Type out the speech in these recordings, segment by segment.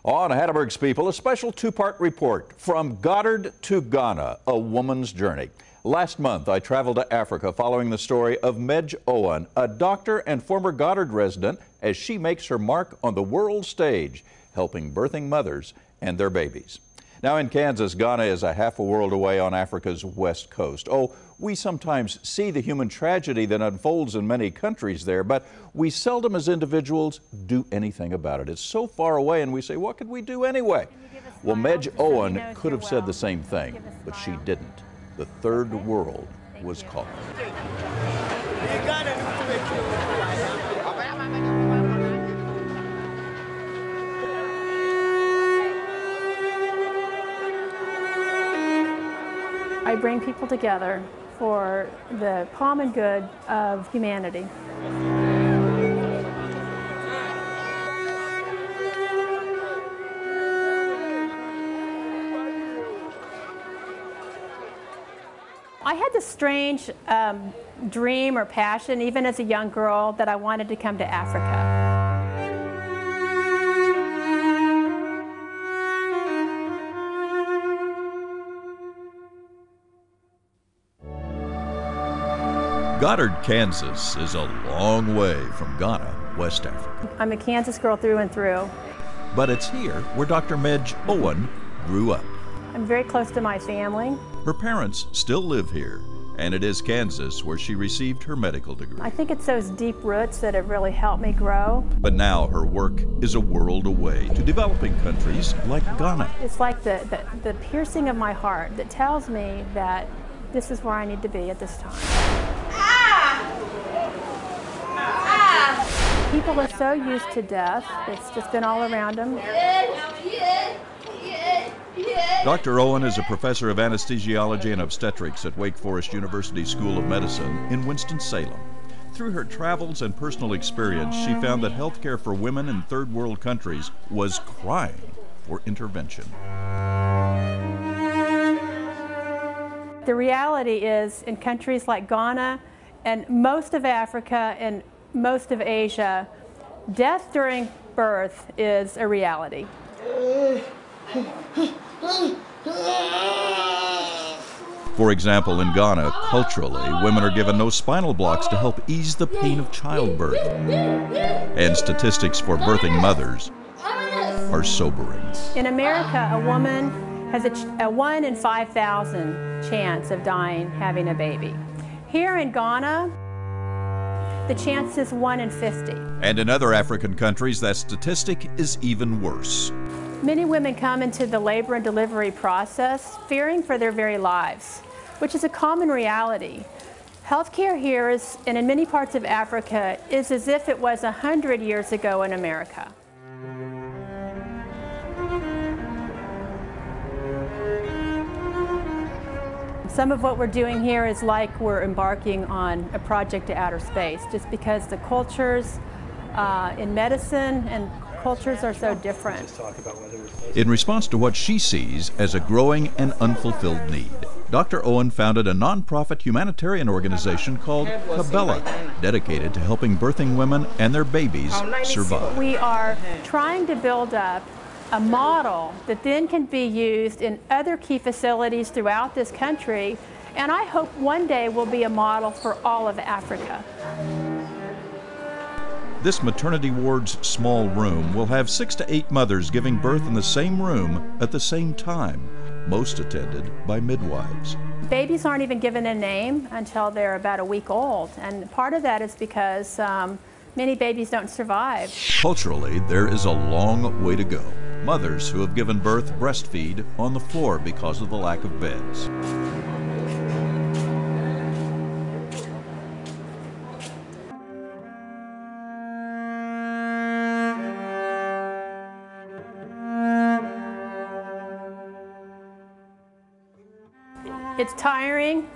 On Hatteberg's People, a special two-part report from Goddard to Ghana, a woman's journey. Last month, I traveled to Africa following the story of Medj Owen, a doctor and former Goddard resident, as she makes her mark on the world stage, helping birthing mothers and their babies. Now in Kansas, Ghana is a half a world away on Africa's west coast. Oh, we sometimes see the human tragedy that unfolds in many countries there, but we seldom as individuals do anything about it. It's so far away and we say, what could we do anyway? Well, Medj Owen could have said the same thing, but she didn't. The third world was called. I bring people together for the common good of humanity. I had this strange dream or passion, even as a young girl, that I wanted to come to Africa. Goddard, Kansas is a long way from Ghana, West Africa. I'm a Kansas girl through and through. But it's here where Dr. Medj Owen grew up. I'm very close to my family. Her parents still live here, and it is Kansas where she received her medical degree. I think it's those deep roots that have really helped me grow. But now her work is a world away to developing countries like Ghana. It's like the piercing of my heart that tells me that this is where I need to be at this time. People are so used to death, it's just been all around them. Dr. Owen is a professor of anesthesiology and obstetrics at Wake Forest University School of Medicine in Winston-Salem. Through her travels and personal experience, she found that healthcare for women in third world countries was crying for intervention. The reality is, in countries like Ghana and most of Africa and most of Asia, death during birth is a reality. For example, in Ghana, culturally, women are given no spinal blocks to help ease the pain of childbirth. And statistics for birthing mothers are sobering. In America, a woman has a 1 in 5,000 chance of dying having a baby. Here in Ghana, the chance is 1 in 50. And in other African countries, that statistic is even worse. Many women come into the labor and delivery process fearing for their very lives, which is a common reality. Healthcare here is, and in many parts of Africa, is as if it was 100 years ago in America. Some of what we're doing here is like we're embarking on a project to outer space, just because the cultures in medicine and cultures are so different. In response to what she sees as a growing and unfulfilled need, Dr. Owen founded a nonprofit humanitarian organization called Cabela, dedicated to helping birthing women and their babies survive. We are trying to build up a model that then can be used in other key facilities throughout this country, and I hope one day will be a model for all of Africa. This maternity ward's small room will have 6 to 8 mothers giving birth in the same room at the same time, most attended by midwives. Babies aren't even given a name until they're about a week old, and part of that is because many babies don't survive. Culturally, there is a long way to go. Mothers who have given birth breastfeed on the floor because of the lack of beds. It's tiring,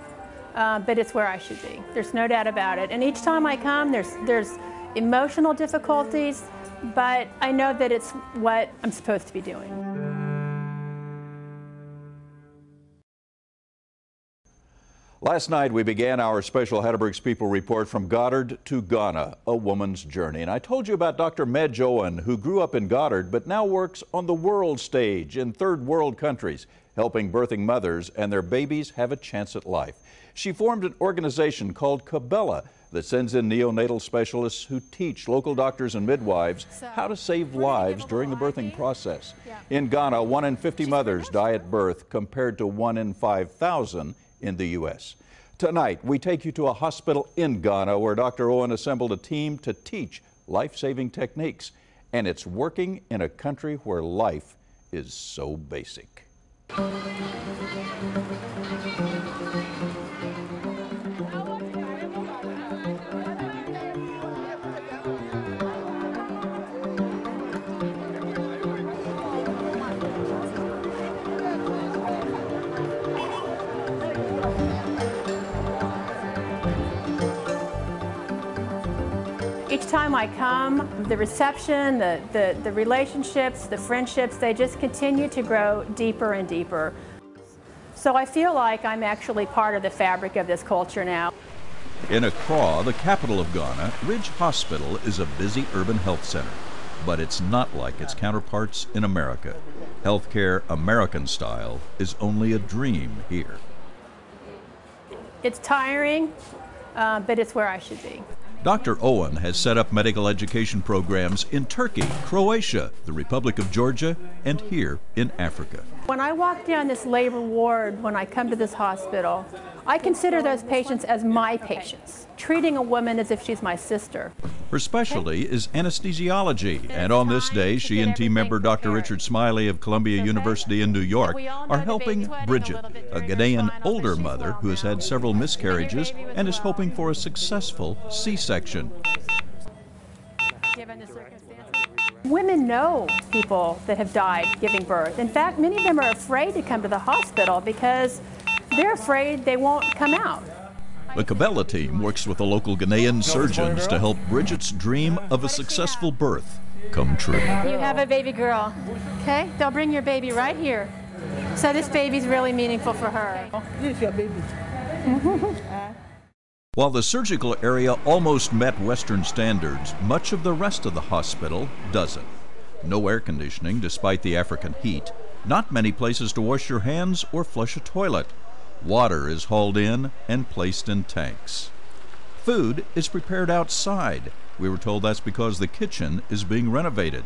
but it's where I should be. There's no doubt about it. And each time I come, there's emotional difficulties, but I know that it's what I'm supposed to be doing. Last night, we began our special Hatteberg's People report from Goddard to Ghana, a woman's journey. And I told you about Dr. Medj Owen, who grew up in Goddard but now works on the world stage in third world countries, helping birthing mothers and their babies have a chance at life. She formed an organization called KABELA that sends in neonatal specialists who teach local doctors and midwives how to save lives during the birthing process. In Ghana, 1 in 50 mothers die at birth compared to 1 in 5,000 in the U.S. Tonight, we take you to a hospital in Ghana where Dr. Owen assembled a team to teach life-saving techniques. And it's working in a country where life is so basic. Each time I come, the reception, the relationships, the friendships, they just continue to grow deeper and deeper. So I feel like I'm actually part of the fabric of this culture now. In Accra, the capital of Ghana, Ridge Hospital is a busy urban health center. But it's not like its counterparts in America. Healthcare American style is only a dream here. It's tiring, but it's where I should be. Dr. Owen has set up medical education programs in Turkey, Croatia, the Republic of Georgia, and here in Africa. When I walk down this labor ward, when I come to this hospital, I consider those patients as my patients, treating a woman as if she's my sister. Her specialty is anesthesiology, and on this day, she and team member Dr. Richard Smiley of Columbia University in New York are helping Bridget, a Ghanaian older mother who has had several miscarriages and is hoping for a successful C-section. Women know people that have died giving birth. In fact, many of them are afraid to come to the hospital because they're afraid they won't come out. The KABELA team works with the local Ghanaian surgeons to help Bridget's dream of a successful birth come true. You have a baby girl, okay? They'll bring your baby right here. So this baby's really meaningful for her. This is your baby. While the surgical area almost met Western standards, much of the rest of the hospital doesn't. No air conditioning despite the African heat, not many places to wash your hands or flush a toilet. Water is hauled in and placed in tanks. Food is prepared outside. We were told that's because the kitchen is being renovated.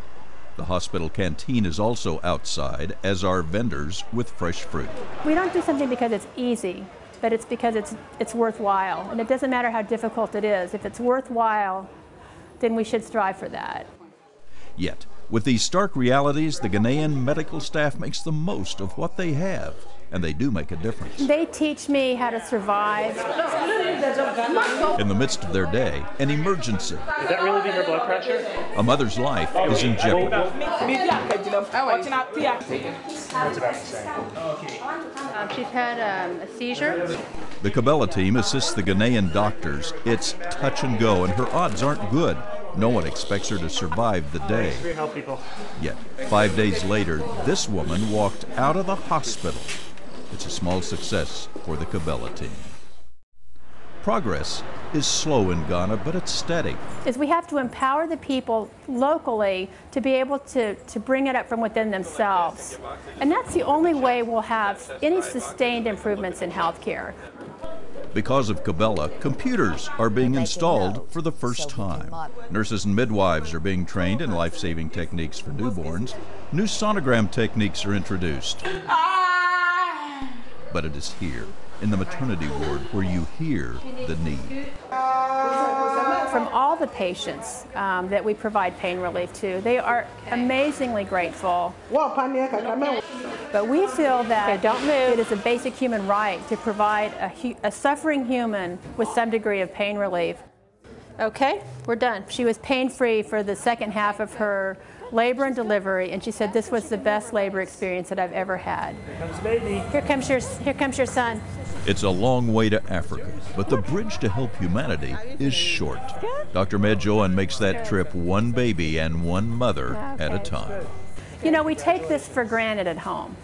The hospital canteen is also outside, as are vendors with fresh fruit. We don't do something because it's easy, but it's because it's worthwhile. And it doesn't matter how difficult it is. If it's worthwhile, then we should strive for that. Yet, with these stark realities, the Ghanaian medical staff makes the most of what they have. And they do make a difference. They teach me how to survive. In the midst of their day, an emergency. Is that really her blood pressure? A mother's life is in jeopardy. What's about to say? She's had a seizure. The KABELA team assists the Ghanaian doctors. It's touch and go, and her odds aren't good. No one expects her to survive the day. Yet, 5 days later, this woman walked out of the hospital. It's a small success for the KABELA team. Progress is slow in Ghana, but it's steady. We have to empower the people locally to be able to bring it up from within themselves. And that's the only way we'll have any sustained improvements in healthcare. Because of KABELA, computers are being installed for the first time. Nurses and midwives are being trained in life-saving techniques for newborns. New sonogram techniques are introduced. But it is here, in the maternity ward, where you hear the need. From all the patients that we provide pain relief to, they are amazingly grateful. But we feel that it is a basic human right to provide a suffering human with some degree of pain relief. Okay, we're done. She was pain-free for the second half of her labor and delivery, and she said this was the best labor experience that I've ever had. Here comes baby. Here comes your son. It's a long way to Africa, but the bridge to help humanity is short. Dr. Medj Owen makes that trip one baby and one mother at a time. You know, we take this for granted at home.